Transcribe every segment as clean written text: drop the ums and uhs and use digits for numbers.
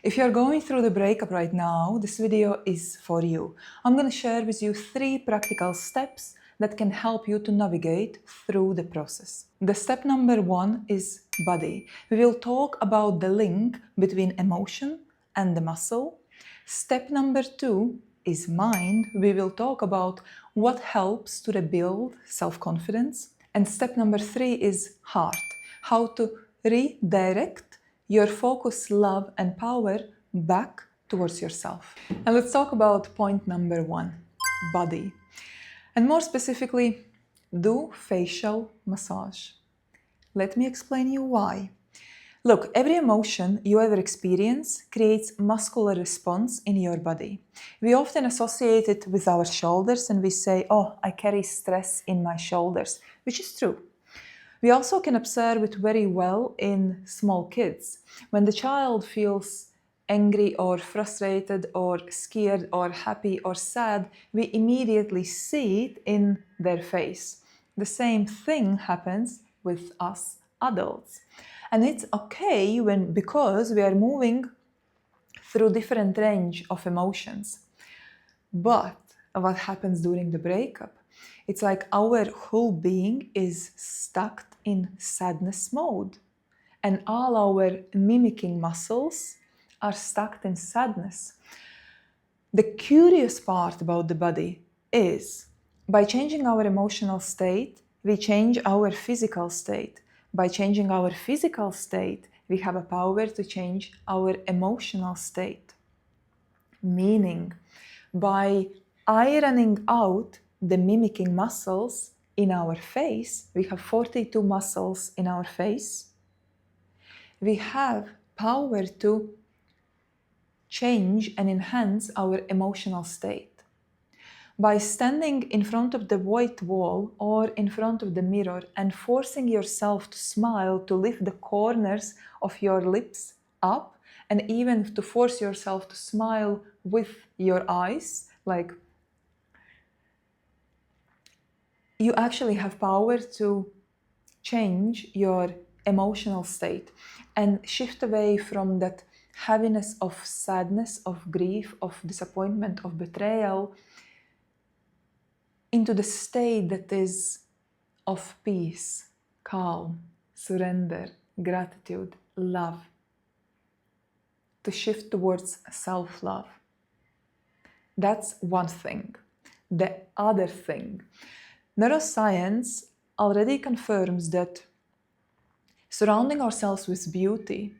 If you're going through the breakup right now, this video is for you. I'm going to share with you 3 practical steps that can help you to navigate through the process. The step number 1 is body. We will talk about the link between emotion and the muscle. Step number 2 is mind. We will talk about what helps to rebuild self-confidence. And step number 3 is heart. How to redirect your focus, love, and power back towards yourself. And let's talk about point number 1, body. And more specifically, do facial massage. Let me explain you why. Look, every emotion you ever experience creates muscular response in your body. We often associate it with our shoulders and we say, oh, I carry stress in my shoulders, which is true. We also can observe it very well in small kids. When the child feels angry or frustrated or scared or happy or sad, we immediately see it in their face. The same thing happens with us adults. And it's okay because we are moving through different range of emotions. But what happens during the breakup? It's like our whole being is stuck in sadness mode. And all our mimicking muscles are stuck in sadness. The curious part about the body is by changing our emotional state, we change our physical state. By changing our physical state, we have a power to change our emotional state. Meaning, by ironing out the mimicking muscles in our face, we have 42 muscles in our face, we have power to change and enhance our emotional state. By standing in front of the white wall or in front of the mirror and forcing yourself to smile, to lift the corners of your lips up, and even to force yourself to smile with your eyes, like you actually have power to change your emotional state and shift away from that heaviness of sadness, of grief, of disappointment, of betrayal, into the state that is of peace, calm, surrender, gratitude, love. To shift towards self-love. That's one thing. The other thing, neuroscience already confirms that surrounding ourselves with beauty,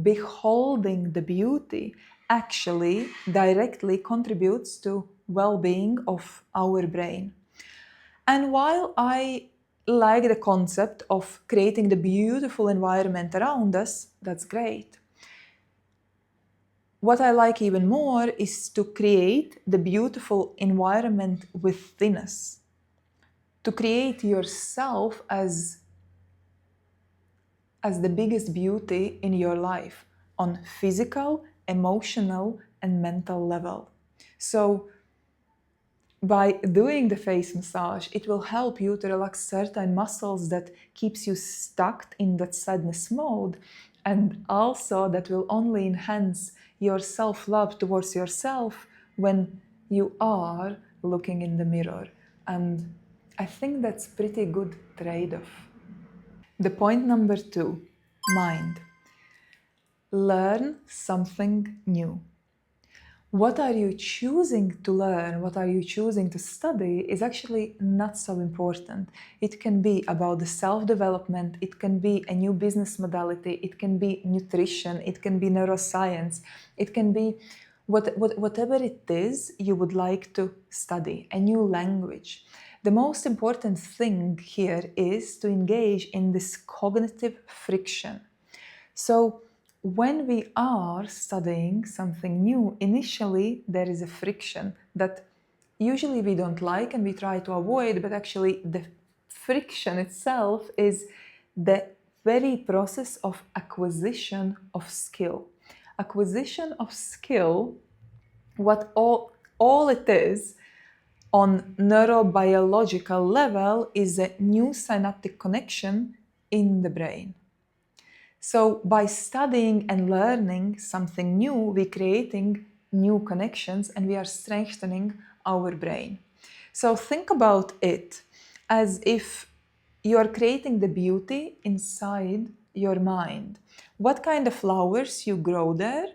beholding the beauty, actually directly contributes to well-being of our brain. And while I like the concept of creating the beautiful environment around us, that's great. What I like even more is to create the beautiful environment within us. To create yourself as the biggest beauty in your life on physical, emotional, and mental level. So by doing the face massage, it will help you to relax certain muscles that keeps you stuck in that sadness mode, and also that will only enhance your self-love towards yourself when you are looking in the mirror. And I think that's pretty good trade-off. The point number 2, mind. Learn something new. What are you choosing to learn, what are you choosing to study is actually not so important. It can be about the self-development, it can be a new business modality, it can be nutrition, it can be neuroscience, it can be whatever it is you would like to study, a new language. The most important thing here is to engage in this cognitive friction. So when we are studying something new, initially there is a friction that usually we don't like and we try to avoid, but actually the friction itself is the very process of acquisition of skill. Acquisition of skill, what all it is on neurobiological level is a new synaptic connection in the brain. So by studying and learning something new, we're creating new connections and we are strengthening our brain. So think about it as if you are creating the beauty inside your mind. What kind of flowers you grow there,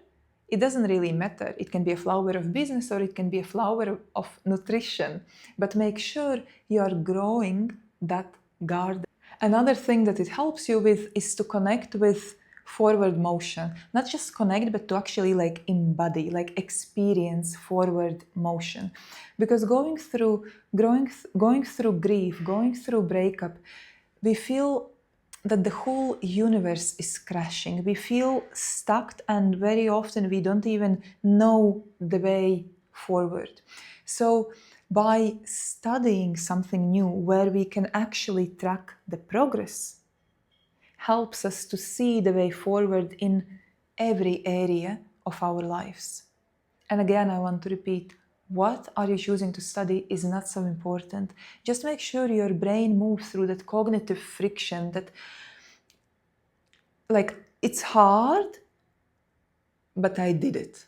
it doesn't really matter. It can be a flower of business or it can be a flower of nutrition, but make sure you are growing that garden. Another thing that it helps you with is to connect with forward motion. Not just connect, but to actually like embody, like experience forward motion. Because going through grief, going through breakup, we feel that the whole universe is crashing. We feel stuck and very often we don't even know the way forward. So by studying something new where we can actually track the progress helps us to see the way forward in every area of our lives. And again, I want to repeat, what are you choosing to study is not so important. Just make sure your brain moves through that cognitive friction that, like, it's hard, but I did it.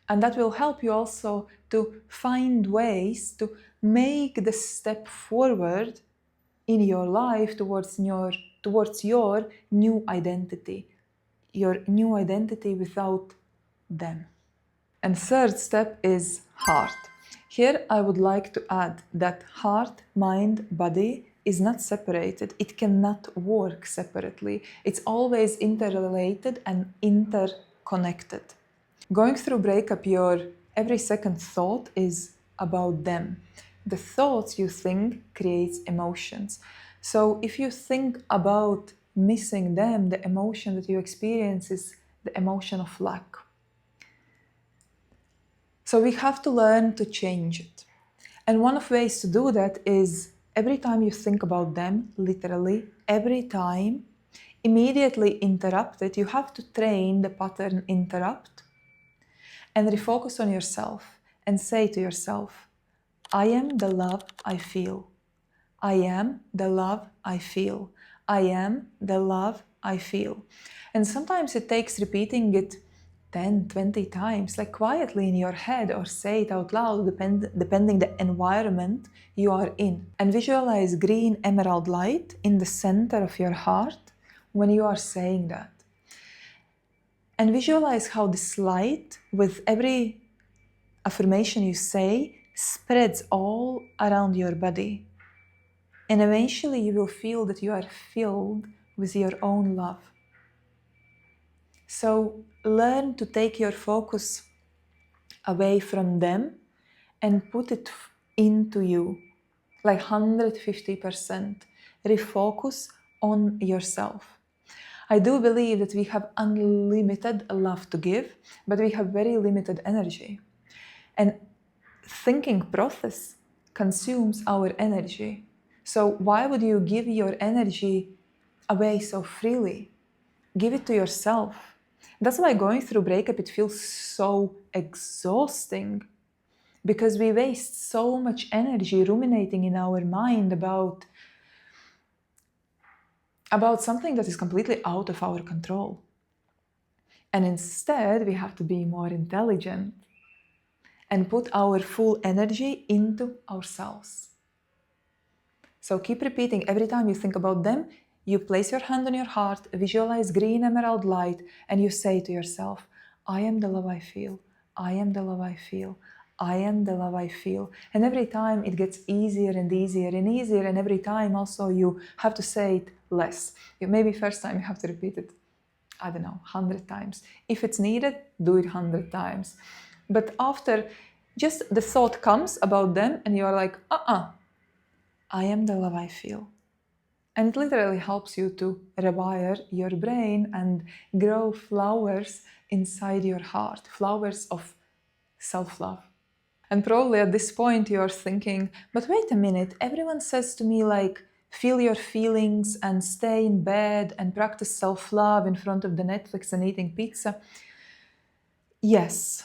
And that will help you also to find ways to make the step forward in your life towards your new identity without them. And third step is heart. Here I would like to add that heart, mind, body is not separated. It cannot work separately. It's always interrelated and interconnected. Going through breakup, your every second thought is about them. The thoughts you think creates emotions. So if you think about missing them, the emotion that you experience is the emotion of lack. So we have to learn to change it. And one of the ways to do that is every time you think about them, literally, every time, immediately interrupt it. You have to train the pattern interrupt and refocus on yourself and say to yourself, I am the love I feel. I am the love I feel. I am the love I feel. And sometimes it takes repeating it 10, 20 times, like quietly in your head, or say it out loud, depending the environment you are in. And visualize green emerald light in the center of your heart when you are saying that. And visualize how this light, with every affirmation you say, spreads all around your body. And eventually you will feel that you are filled with your own love. So learn to take your focus away from them and put it into you, like 150%. Refocus on yourself. I do believe that we have unlimited love to give, but we have very limited energy. And thinking process consumes our energy. So why would you give your energy away so freely? Give it to yourself. That's why going through breakup, it feels so exhausting, because we waste so much energy ruminating in our mind about something that is completely out of our control. And instead, we have to be more intelligent and put our full energy into ourselves. So keep repeating every time you think about them. You place your hand on your heart, visualize green emerald light, and you say to yourself, I am the love I feel. I am the love I feel. I am the love I feel. And every time it gets easier and easier and easier, and every time also you have to say it less. Maybe first time you have to repeat it, 100 times. If it's needed, do it 100 times. But after, just the thought comes about them and you're like, I am the love I feel. And it literally helps you to rewire your brain and grow flowers inside your heart, flowers of self-love. And probably at this point you're thinking, but wait a minute, everyone says to me like, feel your feelings and stay in bed and practice self-love in front of the Netflix and eating pizza. Yes,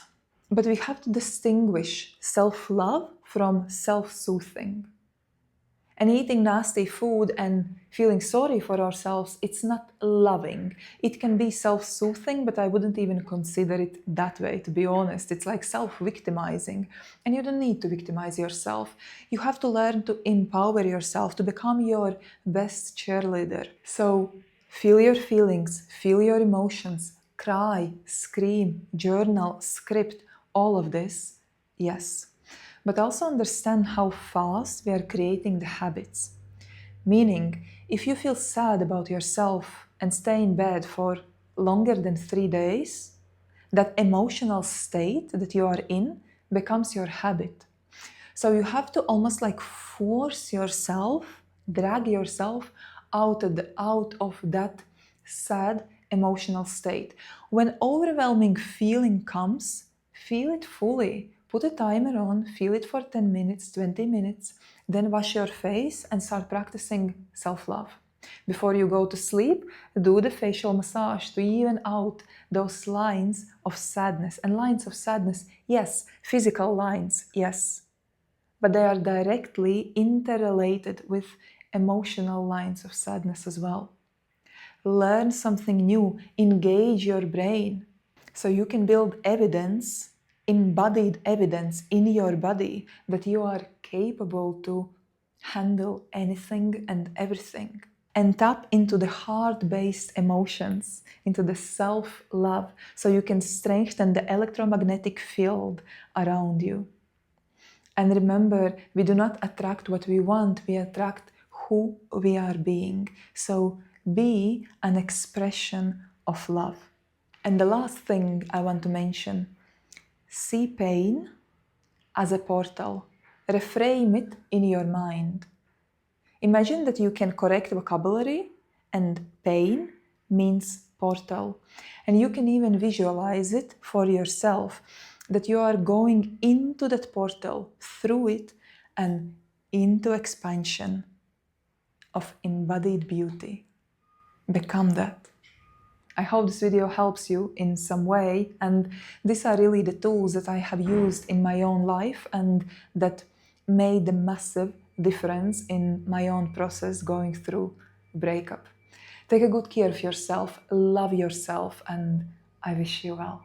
but we have to distinguish self-love from self-soothing. And eating nasty food and feeling sorry for ourselves, it's not loving. It can be self-soothing, but I wouldn't even consider it that way, to be honest. It's like self-victimizing. And you don't need to victimize yourself. You have to learn to empower yourself, to become your best cheerleader. So feel your feelings, feel your emotions, cry, scream, journal, script, all of this, yes. But also understand how fast we are creating the habits. Meaning, if you feel sad about yourself and stay in bed for longer than 3 days, that emotional state that you are in becomes your habit. So you have to almost like force yourself, drag yourself out of that sad emotional state. When overwhelming feeling comes, feel it fully. Put a timer on, feel it for 10 minutes, 20 minutes, then wash your face and start practicing self-love. Before you go to sleep, do the facial massage to even out those lines of sadness. And lines of sadness, yes, physical lines, yes, but they are directly interrelated with emotional lines of sadness as well. Learn something new, engage your brain so you can build evidence, embodied evidence in your body that you are capable to handle anything and everything. And tap into the heart-based emotions, into the self-love, so you can strengthen the electromagnetic field around you. And remember, we do not attract what we want, we attract who we are being. So be an expression of love. And the last thing I want to mention, see pain as a portal. Reframe it in your mind. Imagine that you can correct vocabulary and pain means portal. And you can even visualize it for yourself, that you are going into that portal, through it, and into expansion of embodied beauty. Become that. I hope this video helps you in some way, and these are really the tools that I have used in my own life and that made a massive difference in my own process going through breakup. Take a good care of yourself, love yourself, and I wish you well.